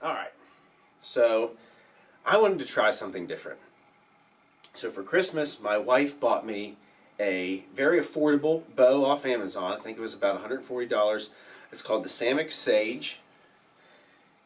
Alright, so I wanted to try something different. So for Christmas, my wife bought me a very affordable bow off Amazon. I think it was about $140. It's called the Samick Sage.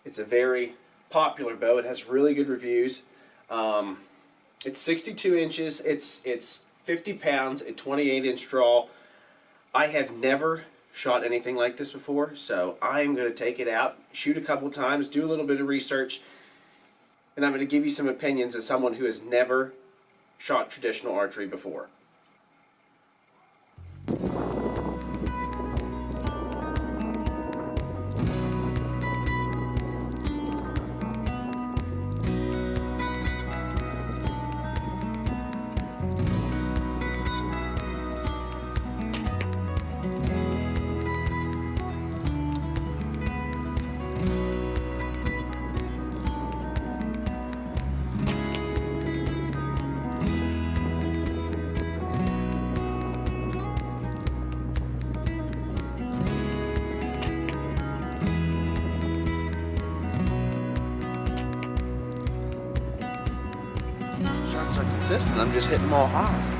It's a very popular bow. It has really good reviews. It's 62 inches. It's 50 pounds, a 28-inch draw. I have never shot anything like this before, so I'm going to take it out, shoot a couple times, do a little bit of research, and I'm going to give you some opinions as someone who has never shot traditional archery before. Shots are consistent. I'm just hitting them all high.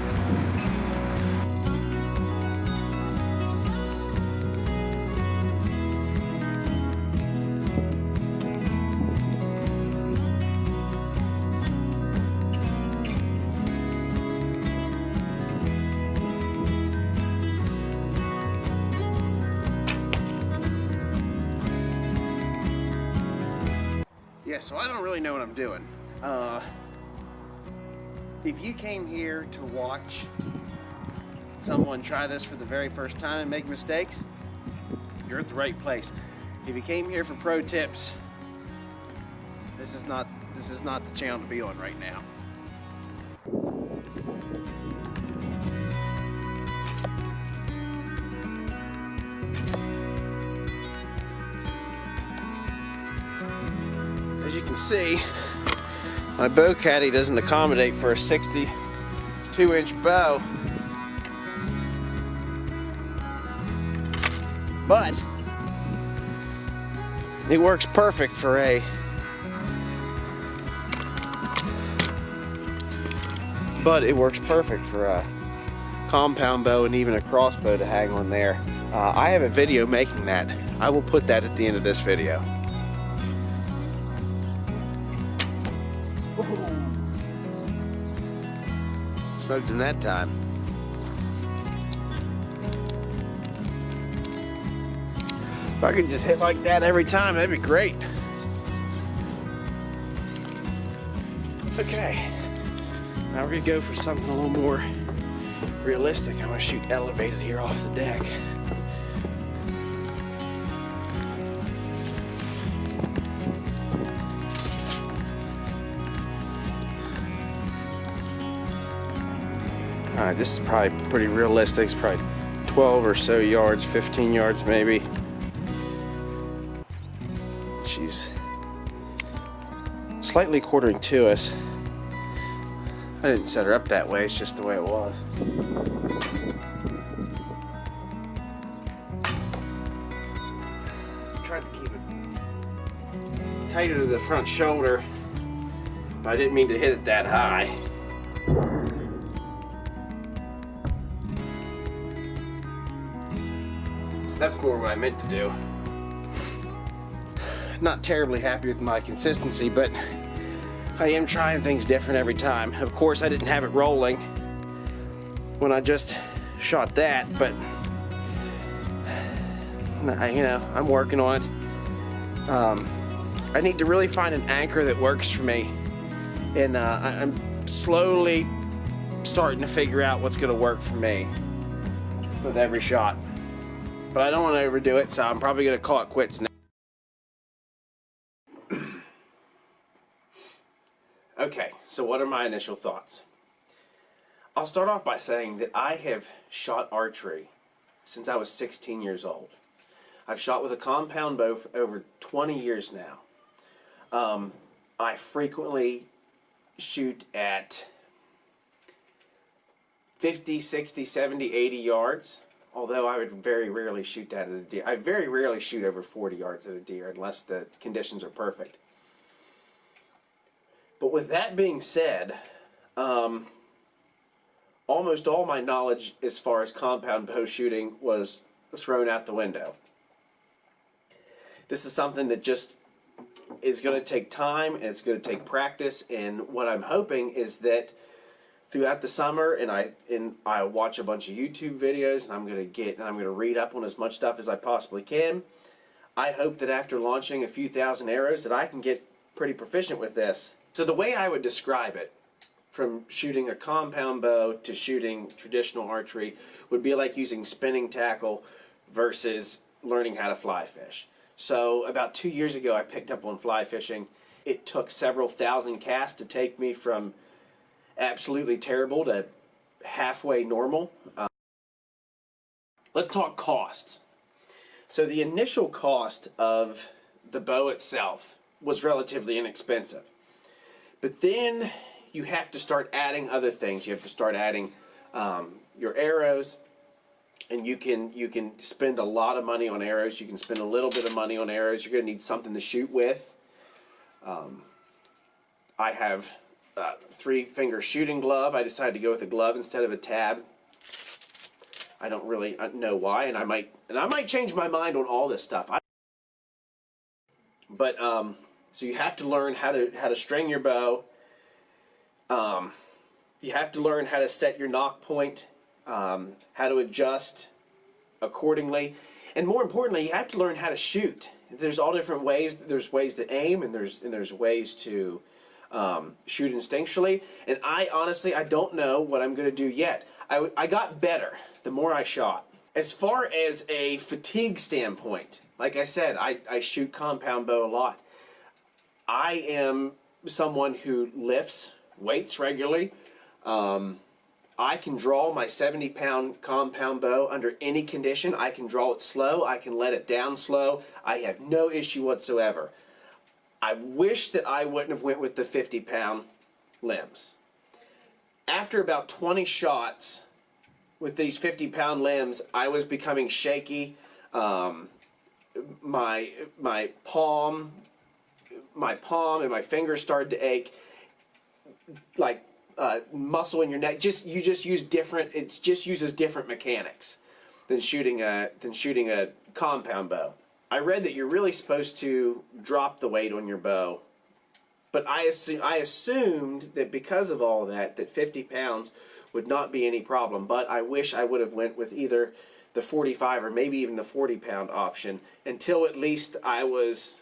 Yeah, so I don't really know what I'm doing. If you came here to watch someone try this for the very first time and make mistakes, you're at the right place. If you came here for pro tips, this is not the channel to be on right now. As you can see, my bow caddy doesn't accommodate for a 62-inch bow, but it works perfect for a compound bow and even a crossbow to hang on there. I have a video making that. I will put that at the end of this video. Smoked in that time. If I could just hit like that every time, that'd be great. Okay, now we're gonna go for something a little more realistic. I'm gonna shoot elevated here off the deck. Alright, this is probably pretty realistic. It's probably 12 or so yards, 15 yards maybe. She's slightly quartering to us. I didn't set her up that way, it's just the way it was. Tried to keep it tighter to the front shoulder, but I didn't mean to hit it that high. That's more what I meant to do. Not terribly happy with my consistency, but I am trying things different every time. Of course, I didn't have it rolling when I just shot that, but you know, I'm working on it. I need to really find an anchor that works for me, and I'm slowly starting to figure out what's going to work for me with every shot. But I don't want to overdo it, so I'm probably going to call it quits now. Okay, so what are my initial thoughts? I'll start off by saying that I have shot archery since I was 16 years old. I've shot with a compound bow for over 20 years now. I frequently shoot at 50, 60, 70, 80 yards, although I would very rarely shoot that at a deer. I very rarely shoot over 40 yards at a deer unless the conditions are perfect. But with that being said, almost all my knowledge as far as compound bow shooting was thrown out the window. This is something that just is going to take time, and it's going to take practice, and what I'm hoping is that throughout the summer, and I watch a bunch of YouTube videos, and I'm going to read up on as much stuff as I possibly can. I hope that after launching a few thousand arrows that I can get pretty proficient with this. So the way I would describe it, from shooting a compound bow to shooting traditional archery, would be like using spinning tackle versus learning how to fly fish. So about 2 years ago, I picked up on fly fishing. It took several thousand casts to take me from absolutely terrible to halfway normal. Let's talk cost. So the initial cost of the bow itself was relatively inexpensive. But then you have to start adding other things. You have to start adding your arrows, and you can spend a lot of money on arrows. You can spend a little bit of money on arrows. You're going to need something to shoot with. I have a 3-finger shooting glove. I decided to go with a glove instead of a tab. I don't really know why, and I might change my mind on all this stuff. So you have to learn how to string your bow. You have to learn how to set your nock point, how to adjust accordingly, and more importantly, you have to learn how to shoot. There's all different ways. There's ways to aim, and there's ways to shoot instinctually. And I honestly don't know what I'm going to do yet. I got better the more I shot. As far as a fatigue standpoint, like I said, I shoot compound bow a lot. I am someone who lifts weights regularly. I can draw my 70-pound compound bow under any condition. I can draw it slow. I can let it down slow. I have no issue whatsoever. I wish that I wouldn't have went with the 50-pound limbs. After about 20 shots with these 50-pound limbs, I was becoming shaky. My palm and my fingers started to ache, like muscle in your neck. You just use different. It just uses different mechanics than shooting a compound bow. I read that you're really supposed to drop the weight on your bow, but I assumed that because of all that 50 pounds would not be any problem. But I wish I would have went with either the 45 or maybe even the 40-pound option until at least I was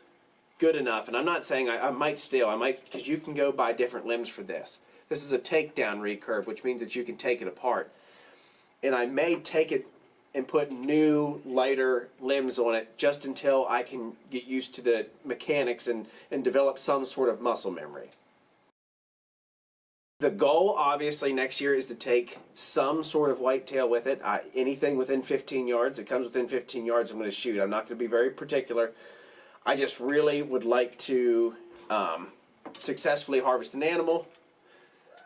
good enough. And I'm not saying I might, because you can go buy different limbs for this. This is a takedown recurve, which means that you can take it apart. And I may take it and put new, lighter limbs on it just until I can get used to the mechanics and develop some sort of muscle memory. The goal, obviously, next year is to take some sort of whitetail with it. Anything within 15 yards, it comes within 15 yards, I'm going to shoot. I'm not going to be very particular. I just really would like to successfully harvest an animal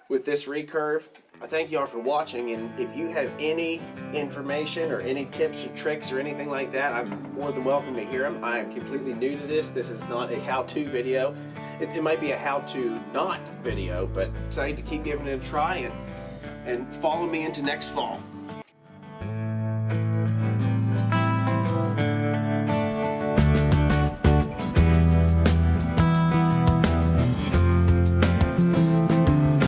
with this recurve. I thank you all for watching, and if you have any information or any tips or tricks or anything like that, I'm more than welcome to hear them. I am completely new to this. This is not a how-to video. It might be a how-to not video, but I'm excited to keep giving it a try and follow me into next fall.